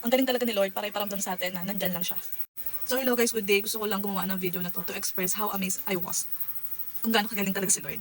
Ang galing talaga ni Lord para iparamdam sa atin na nandyan lang siya. So hello guys, good day. Gusto ko lang gumawa ng video na to express how amazed I was kung gaano kagaling talaga si Lord.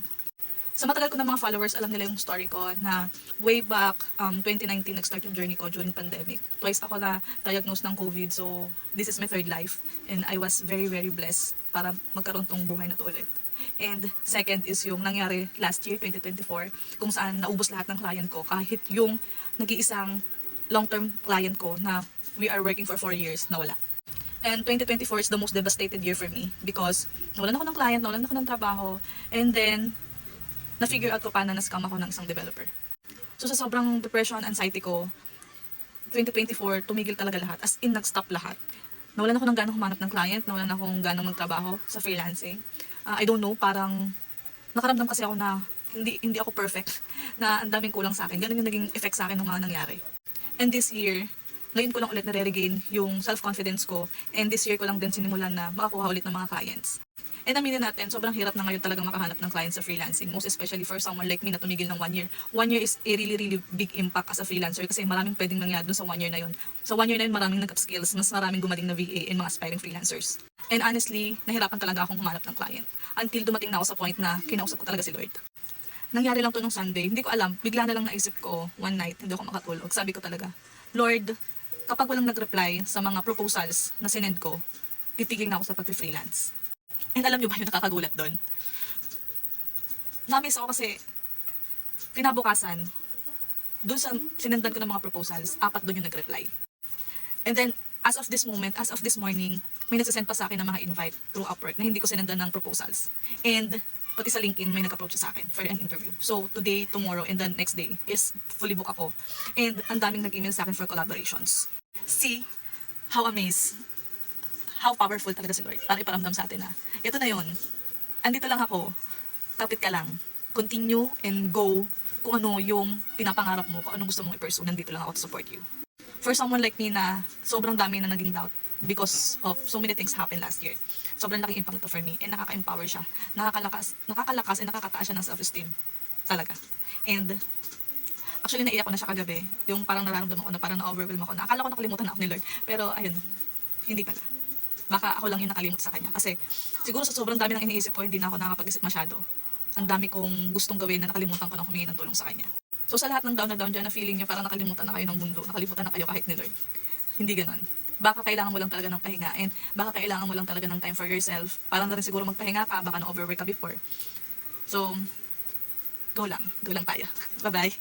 Sa matagal ko ng mga followers, alam nila yung story ko na way back 2019 nag-start yung journey ko during pandemic. Twice ako na diagnosed ng COVID, so this is my third life and I was very blessed para magkaroon tong buhay na to ulit. And second is yung nangyari last year, 2024, kung saan naubos lahat ng client ko kahit yung nag-iisang long-term client ko na we are working for 4 years na wala. And 2024 is the most devastated year for me because nawalan ako ng client, nawalan ako ng trabaho, and then na-figure out ko paano na-scam ako ng isang developer. So sa sobrang depression, anxiety ko, 2024, tumigil talaga lahat. As in, nag-stop lahat. Nawalan ako ng ganong humanap ng client, nawalan akong ganong magtrabaho sa freelancing. I don't know, parang nakaramdam kasi ako na hindi ako perfect, na ang daming kulang sa akin. Ganon yung naging effect sa akin ng mga nangyari. And this year, ngayon ko lang ulit na-regain yung self-confidence ko, and this year ko lang din sinimulan na makakuha ulit ng mga clients. And aminin natin, sobrang hirap na ngayon talagang makahanap ng clients sa freelancing, most especially for someone like me na tumigil ng 1 year. 1 year is a really big impact as a freelancer kasi maraming pwedeng mangyari dun sa 1 year na yun. Sa 1 year na yun, maraming nag-upskills, mas maraming gumaling na VA and mga aspiring freelancers. And honestly, nahirapan talaga akong humanap ng client until dumating na ako sa point na kinausap ko talaga si Lord. Nangyari lang to nung Sunday, hindi ko alam, bigla na lang naisip ko one night, hindi ako makatulog. Sabi ko talaga, Lord, kapag walang nag-reply sa mga proposals na sinend ko, titigil na ako sa pag-freelance. And alam nyo ba yung nakakagulat doon? Na-miss ako kasi kinabukasan, doon sa sinendan ko ng mga proposals, 4 doon yung nag-reply. And then, as of this moment, as of this morning, may nagsasend pa sa akin ng mga invite through Upwork na hindi ko sinendan ng proposals. And pati sa LinkedIn, may nag-approach sa akin for an interview. So, today, tomorrow, and then next day is fully book ako. And ang daming nag-email sa akin for collaborations. See how amazed, how powerful talaga si Lord para iparamdam sa atin na ito na yun, andito lang ako, kapit ka lang, continue and go kung ano yung pinapangarap mo, kung anong gusto mong i-pursue, nandito lang ako to support you. For someone like me na sobrang dami na naging doubt because of so many things happened last year, sobrang laking impact ito for me and nakaka-empower siya, nakakalakas and nakakataas siya ng self-esteem talaga. And actually, naiyak ko na siya kagabi. Yung parang nararamdaman ko na parang na-overwhelm ako. Akala ko nakalimutan na ako ni Lord. Pero ayun, hindi pala. Baka ako lang yung nakalimut sa kanya. Kasi siguro sa sobrang dami ng iniisip ko, hindi na ako nakakapag-isip masyado. Ang dami kong gustong gawin na nakalimutan ko na humingi ng tulong sa kanya. So sa lahat ng down na down dyan, na feeling niyo parang nakalimutan na kayo ng mundo, nakalimutan na kayo kahit ni Lord. Hindi ganon. Baka kailangan mo lang talaga ng pahinga and baka kailangan mo lang talaga ng time for yourself. Parang na rin siguro magpahinga ka, baka na-overwork ka before. So, go lang tayo. Bye-bye.